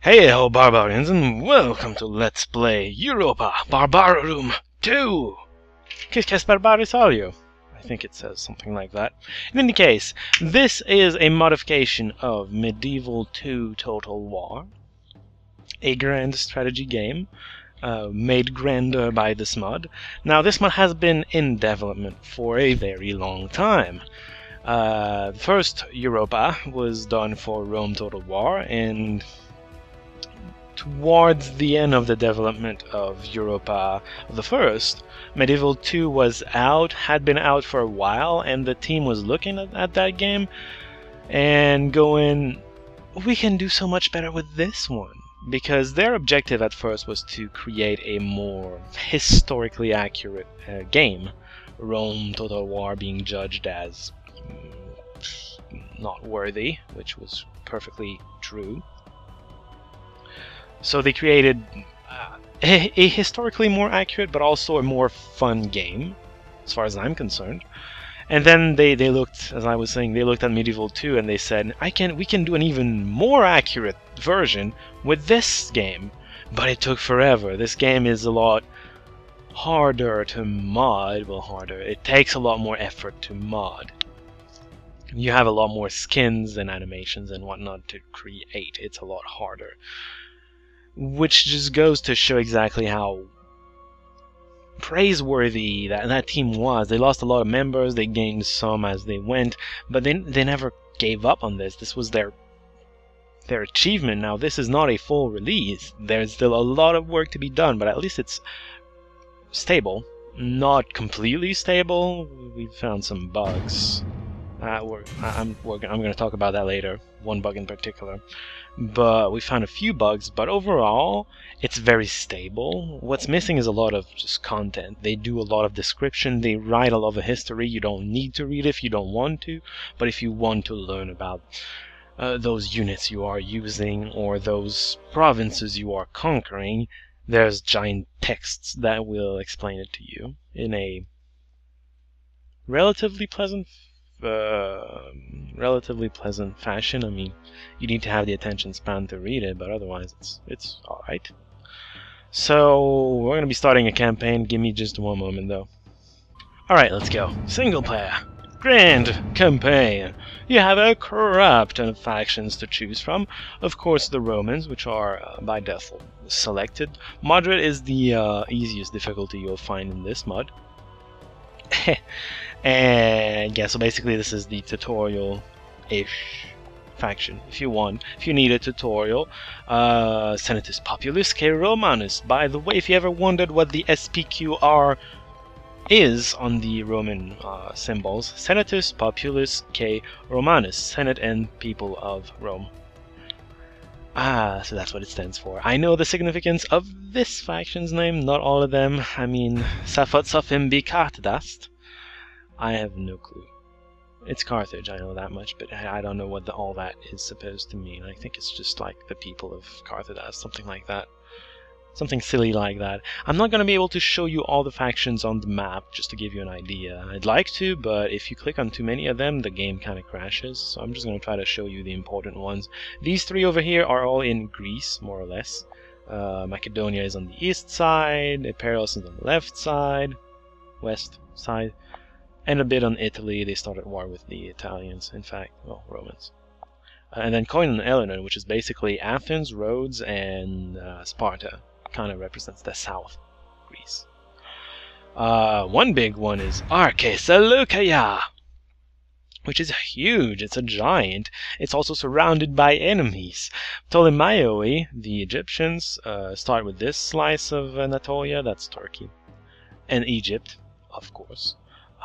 Hey ho barbarians, and welcome to Let's Play Europa Barbarorum 2! Quis barbaris alio? I think it says something like that. In any case, this is a modification of Medieval 2 Total War, a grand strategy game made grander by this mod. Now, this mod has been in development for a very long time. The first Europa was done for Rome Total War, and towards the end of the development of Europa the First, Medieval 2 was out, had been out for a while, and the team was looking at that game and going, we can do so much better with this one. Because their objective at first was to create a more historically accurate game, Rome Total War being judged as not worthy, which was perfectly true. So they created a historically more accurate, but also a more fun game, as far as I'm concerned. And then they looked, as I was saying, they looked at Medieval 2 and they said, we can do an even more accurate version with this game. But it took forever. This game is a lot harder to mod. Well, harder. It takes a lot more effort to mod. You have a lot more skins and animations and whatnot to create. It's a lot harder. Which just goes to show exactly how praiseworthy that team was. They lost a lot of members, they gained some as they went, but they never gave up on this. This was their achievement. Now, this is not a full release. There's still a lot of work to be done, but at least it's stable. Not completely stable. We found some bugs. I'm going to talk about that later. One bug in particular. But we found a few bugs, but overall it's very stable. What's missing is a lot of just content. They do a lot of description, they write a lot of history. You don't need to read if you don't want to, but if you want to learn about those units you are using or those provinces you are conquering, there's giant texts that will explain it to you in a relatively pleasant fashion. I mean, you need to have the attention span to read it, but otherwise it's alright. So we're gonna be starting a campaign. Give me just one moment though. Alright, let's go. Single player. Grand campaign. You have a corrupt of factions to choose from. Of course, the Romans, which are by default selected. Moderate is the easiest difficulty you'll find in this mod. And yeah, so basically this is the tutorial-ish faction. If you need a tutorial, Senatus Populusque Romanus. By the way, if you ever wondered what the SPQR is on the Roman symbols, Senatus Populusque Romanus, Senate and People of Rome. So that's what it stands for. I know the significance of this faction's name, not all of them. I mean, Safat Safim Bikatdast. I have no clue. It's Carthage, I know that much, but I don't know what all that is supposed to mean. I think it's just like the people of Carthage, something like that. Something silly like that. I'm not going to be able to show you all the factions on the map, just to give you an idea. I'd like to, but if you click on too many of them, the game kind of crashes. So I'm just going to try to show you the important ones. These three over here are all in Greece, more or less. Macedonia is on the east side, Epirus is on the left side, west side. And a bit on Italy. They started war with the Italians, in fact, well, Romans. And then Koine and Eleanor, which is basically Athens, Rhodes, and Sparta. Kind of represents the south Greece. One big one is Arche Seleucia, which is huge. It's a giant. It's also surrounded by enemies. Ptolemaioi, the Egyptians, start with this slice of Anatolia. That's Turkey. And Egypt, of course.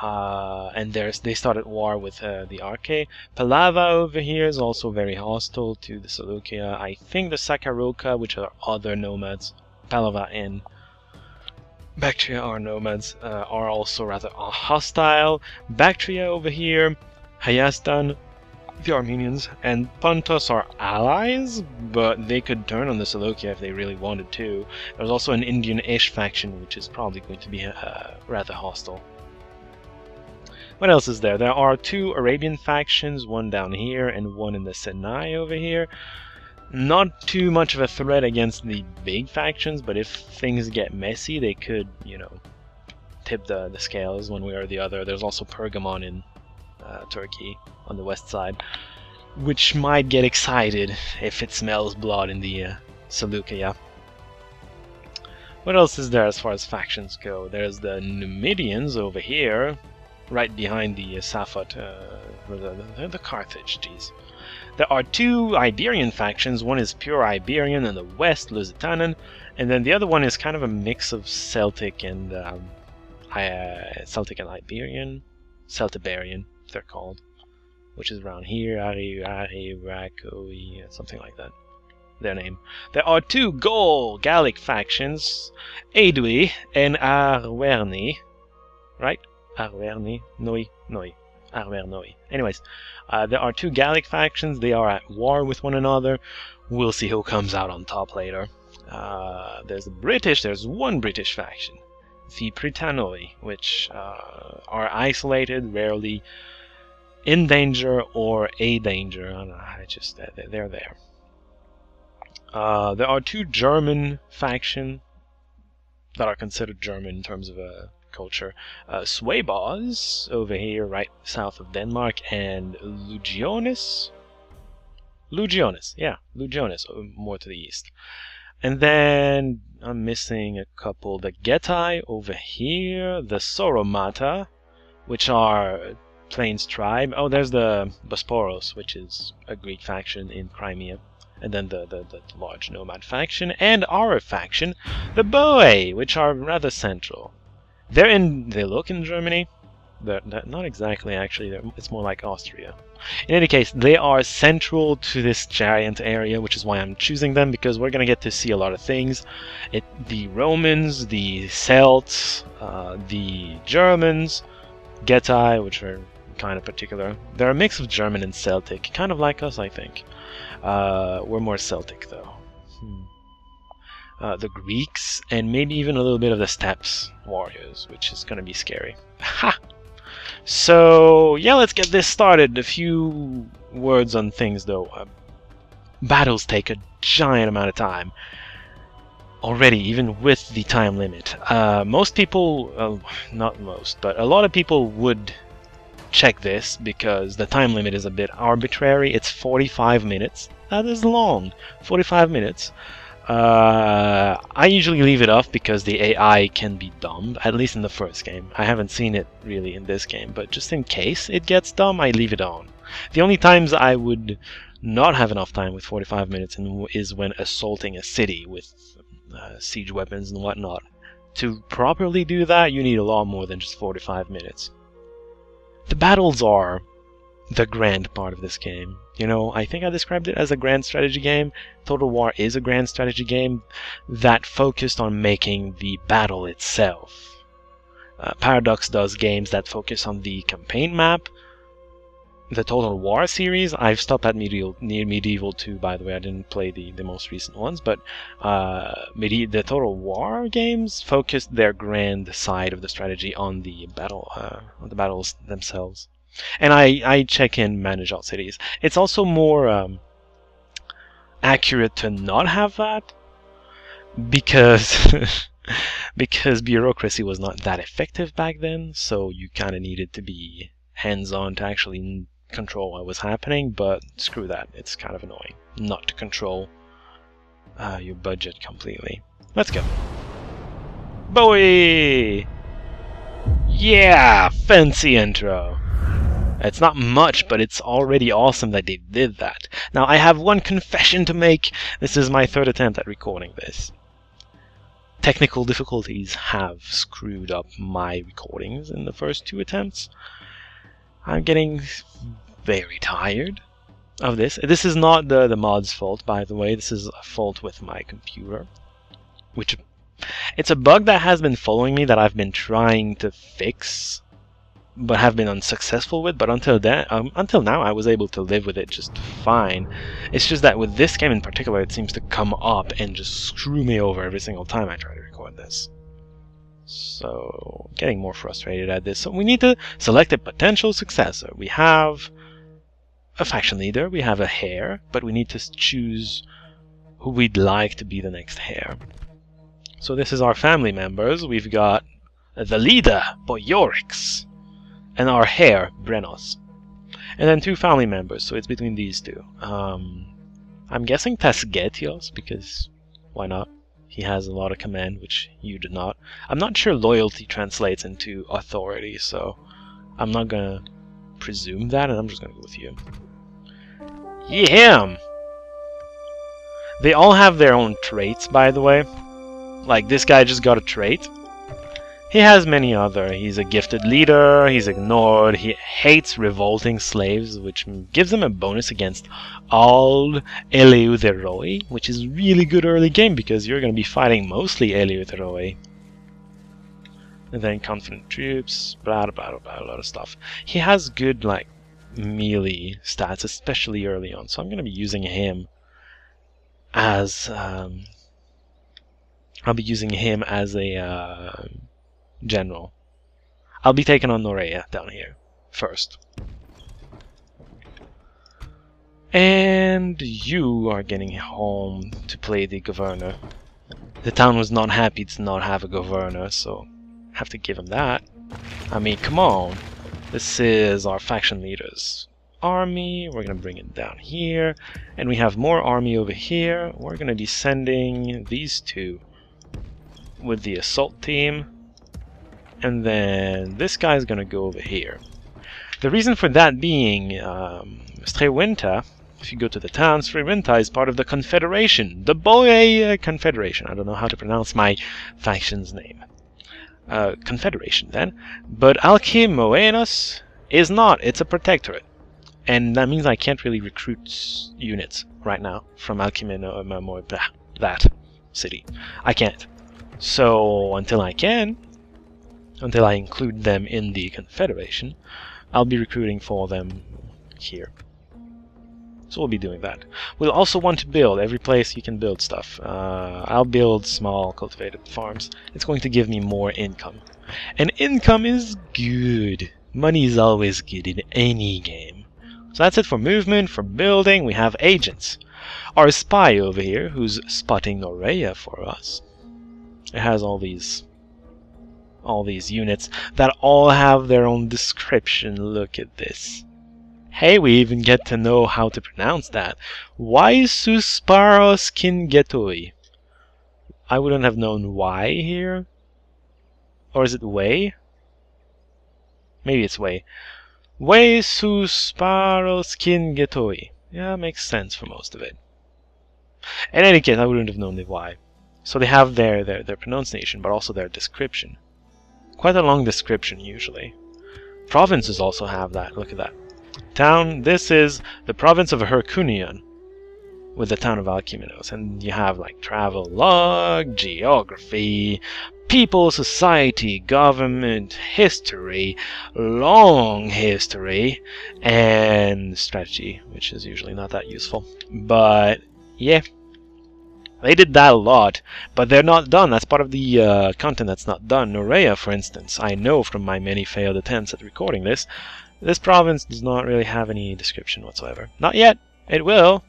And they started war with the Arche. Palava over here is also very hostile to the Seleucia. I think the Sakaroka, which are other nomads, Palava and Bactria are nomads, are also rather hostile. Bactria over here, Hayastan, the Armenians, and Pontus are allies, but they could turn on the Seleucia if they really wanted to. There's also an Indian-ish faction, which is probably going to be rather hostile. What else is there? There are two Arabian factions, one down here and one in the Sinai over here. Not too much of a threat against the big factions, but if things get messy, they could, you know, tip the scales one way or the other. There's also Pergamon in Turkey on the west side, which might get excited if it smells blood in the Seleucia. What else is there as far as factions go? There's the Numidians over here, right behind the Safot, the Carthage, geez. There are two Iberian factions. One is pure Iberian in the west, Lusitanan, and then the other one is kind of a mix of Celtic and Iberian, Celtiberian, they're called, which is around here, something like that. Their name. There are two Gallic factions, Aedui and Arverni, right? Arverni, Noi. Arvernoi. Anyways, there are two Gallic factions. They are at war with one another. We'll see who comes out on top later. There's one British faction, the Britanoi, which are isolated, rarely in danger or a danger. I don't know, they're there. There are two German factions that are considered German in terms of culture. Swaibos over here, right south of Denmark, and Lugiones, more to the east. And then I'm missing a couple. The Getai over here, the Soromata, which are Plains tribe. Oh, there's the Bosporos, which is a Greek faction in Crimea. And then the large nomad faction, and our faction, the Boe, which are rather central. They look in Germany. They're not exactly, actually. It's more like Austria. In any case, they are central to this giant area, which is why I'm choosing them, because we're going to get to see a lot of things. The Romans, the Celts, the Germans, Getai, which are kind of particular. They're a mix of German and Celtic, kind of like us, I think. We're more Celtic, though. The Greeks, and maybe even a little bit of the Steppes warriors, which is going to be scary. Ha! So, yeah, let's get this started. A few words on things, though. Battles take a giant amount of time. Already, even with the time limit. Most people, not most, but a lot of people would check this because the time limit is a bit arbitrary. It's 45 minutes. That is long. 45 minutes. I usually leave it off because the AI can be dumb, at least in the first game. I haven't seen it really in this game, but just in case it gets dumb, I leave it on. The only times I would not have enough time with 45 minutes is when assaulting a city with siege weapons and whatnot. To properly do that, you need a lot more than just 45 minutes. The battles are the grand part of this game. You know, I think I described it as a grand strategy game. Total War is a grand strategy game that focused on making the battle itself. Paradox does games that focus on the campaign map. The Total War series, I've stopped at Medieval 2, by the way. I didn't play the most recent ones, but the Total War games focused their grand side of the strategy on the battles themselves. And I check in manage all cities. It's also more accurate to not have that because because bureaucracy was not that effective back then, so you kind of needed to be hands-on to actually control what was happening. But screw that, it's kind of annoying not to control your budget completely. Let's go. Bowie! Yeah! Fancy intro! It's not much, but it's already awesome that they did that. Now, I have one confession to make. This is my third attempt at recording this. Technical difficulties have screwed up my recordings in the first two attempts. I'm getting very tired of this. This is not the mod's fault, by the way. This is a fault with my computer. It's a bug that has been following me that I've been trying to fix, but have been unsuccessful with. But until now, I was able to live with it just fine. It's just that with this game in particular, it seems to come up and just screw me over every single time I try to record this. So, getting more frustrated at this. So we need to select a potential successor. We have a faction leader, we have a heir, but we need to choose who we'd like to be the next heir. So this is our family members. We've got the leader, Boyorix, and our heir, Brenos. And then 2 family members, so it's between these 2. I'm guessing Tasgetios, because why not? He has a lot of command, which you do not. I'm not sure loyalty translates into authority, so I'm not gonna presume that, and I'm just gonna go with you. Yeah! They all have their own traits, by the way. Like, this guy just got a trait. He has many other. He's a gifted leader, he's ignored, he hates revolting slaves, which gives him a bonus against all Eleuteroi, which is really good early game because you're going to be fighting mostly Eleuteroi. And then confident troops, blah blah blah, a lot of stuff. He has good, like, melee stats, especially early on, so I'm going to be using him as I'll be using him as a general. I'll be taking on Norea down here first. And you are getting home to play the governor. The town was not happy to not have a governor, so have to give him that. I mean, come on. This is our faction leader's army. We're going to bring it down here. And we have more army over here. We're going to be sending these 2 with the assault team. And then this guy's going to go over here. The reason for that being, Strewinta, if you go to the town, Strewinta is part of the Confederation. The Boy Confederation. I don't know how to pronounce my faction's name. Confederation, then. But Alcimoenos is not. It's a protectorate. And that means I can't really recruit units right now from Alcimeno, that city. I can't. So, until I can, until I include them in the Confederation, I'll be recruiting for them here. So we'll be doing that. We'll also want to build every place you can build stuff. I'll build small cultivated farms. It's going to give me more income. And income is good. Money is always good in any game. So that's it for movement. For building, we have agents. Our spy over here, who's spotting Norea for us. It has all these units that all have their own description. Look at this. Hey, we even get to know how to pronounce that. Waisusparos kingetoi. I wouldn't have known why here. Or is it way? Maybe it's way. Waisusparos kingetoi. Yeah, makes sense for most of it. In any case, I wouldn't have known the why. So they have their pronunciation, but also their description. Quite a long description, usually. Provinces also have that. Look at that. Town, this is the province of Hercunion, with the town of Alciminos. And you have, like, travel log, geography, people, society, government, history, long history, and strategy, which is usually not that useful. But, yeah. They did that a lot, but they're not done. That's part of the content that's not done. Norea, for instance, I know from my many failed attempts at recording this, this province does not really have any description whatsoever. Not yet. It will.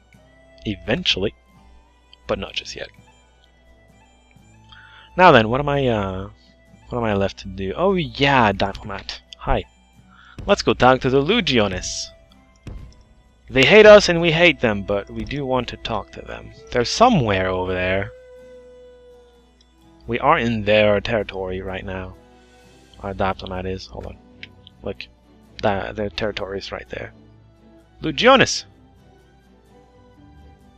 Eventually. But not just yet. Now then, what am I left to do? Oh yeah, diplomat. Hi. Let's go talk to the Legiones. They hate us and we hate them, but we do want to talk to them. They're somewhere over there. We are in their territory right now. Our diplomat is. Hold on. Look. Their territory is right there. Legiones!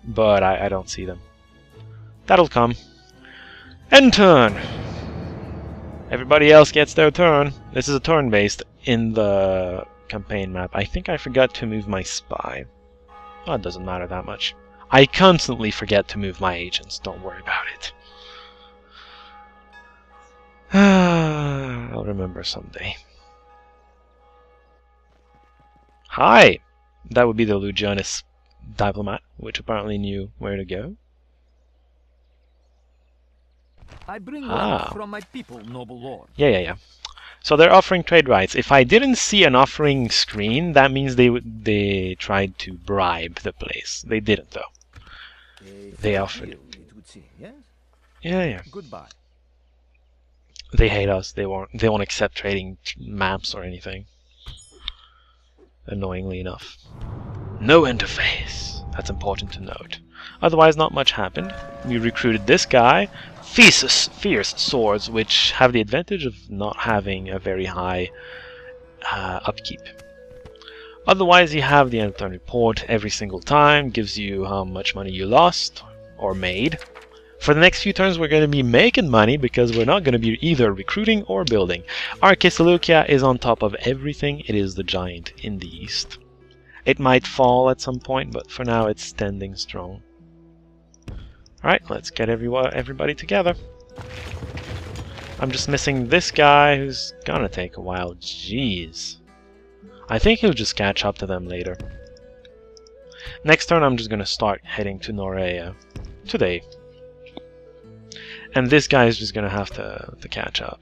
But I don't see them. That'll come. End turn! Everybody else gets their turn. This is a turn-based in the campaign map. I think I forgot to move my spy. Well, it doesn't matter that much. I constantly forget to move my agents. Don't worry about it. I'll remember someday. Hi! That would be the Legiones diplomat, which apparently knew where to go. I bring one from my people, noble lord. Yeah. So they're offering trade rights. If I didn't see an offering screen, that means they tried to bribe the place. They didn't though. They offered. It would seem, yes? Yeah. Goodbye. They hate us. They won't accept trading maps or anything. Annoyingly enough. No interface. That's important to note. Otherwise, not much happened. We recruited this guy. Fierce swords, which have the advantage of not having a very high upkeep. Otherwise, you have the end of turn report every single time. Gives you how much money you lost or made. For the next few turns, we're going to be making money because we're not going to be either recruiting or building. Arkesalukia is on top of everything. It is the giant in the east. It might fall at some point, but for now it's standing strong. Alright, let's get everybody together. I'm just missing this guy who's gonna take a while. Jeez. I think he'll just catch up to them later. Next turn I'm just gonna start heading to Norea. Today. And this guy is just gonna have to catch up.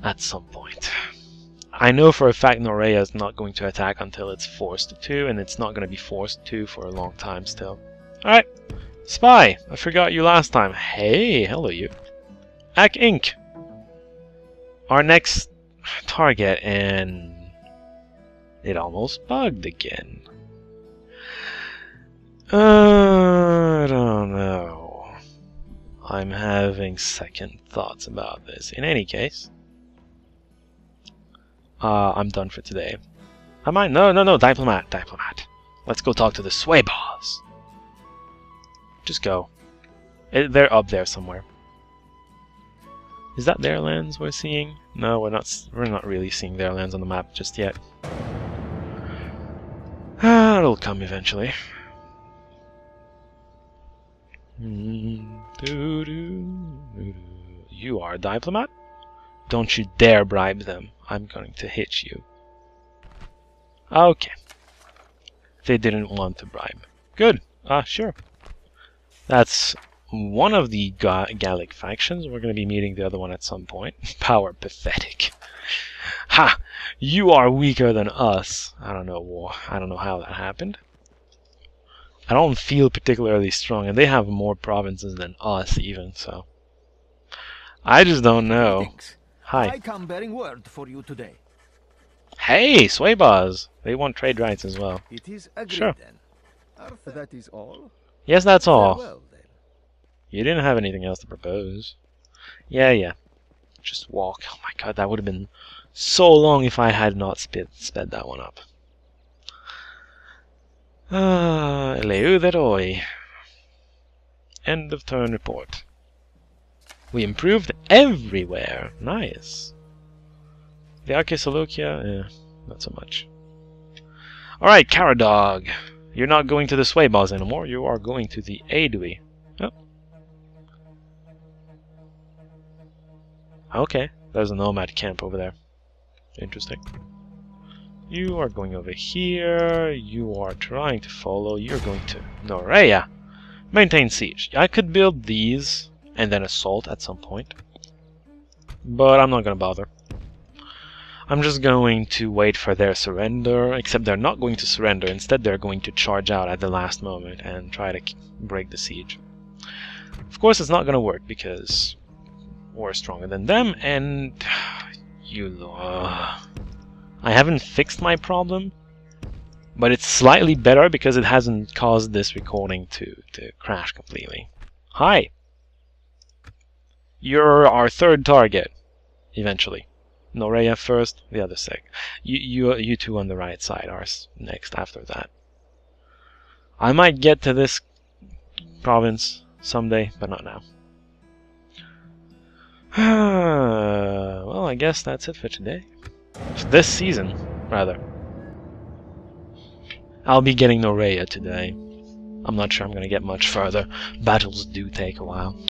At some point. I know for a fact Norea is not going to attack until it's forced to, and it's not going to be forced to for a long time still. Alright, Spy, I forgot you last time. Hey, hello you. Ak Inc. Our next target, and it almost bugged again. I don't know. I'm having second thoughts about this. In any case, I'm done for today. Am I? No, diplomat. Let's go talk to the sway boss. Just go. They're up there somewhere. Is that their lands we're seeing? No, we're not really seeing their lands on the map just yet. It'll come eventually. You are a diplomat? Don't you dare bribe them. I'm going to hit you. Okay. They didn't want to bribe. Good. Sure. That's one of the Gallic factions. We're going to be meeting the other one at some point. Power pathetic. Ha! You are weaker than us. I don't know how that happened. I don't feel particularly strong, and they have more provinces than us even, so I just don't know. Greetings. Hi. I come bearing word for you today. Hey, Swaybaz! They want trade rights as well. It is agreed Sure. then. Arthur, that is all. Yes, that's all. Farewell, then. You didn't have anything else to propose. Yeah. Just walk. Oh my god, that would have been so long if I had not sped that one up. Leuderoi. End of turn report. We improved everywhere. Nice. The Arkesalukia, not so much. Alright, Caradog. You're not going to the sway boss anymore. You are going to the Aedui. Oh. Okay, there's a nomad camp over there. Interesting. You are going over here. You are trying to follow. You're going to Norea. Maintain siege. I could build these and then assault at some point, but I'm not going to bother. I'm just going to wait for their surrender, except they're not going to surrender. Instead, they're going to charge out at the last moment and try to break the siege. Of course, it's not going to work because we're stronger than them, and I haven't fixed my problem, but it's slightly better because it hasn't caused this recording to crash completely. Hi! You're our third target, eventually. Norea first, the other sec. You two on the right side are next after that. I might get to this province someday, but not now. Well, I guess that's it for today. For this season, rather. I'll be getting Norea today. I'm not sure I'm going to get much further. Battles do take a while.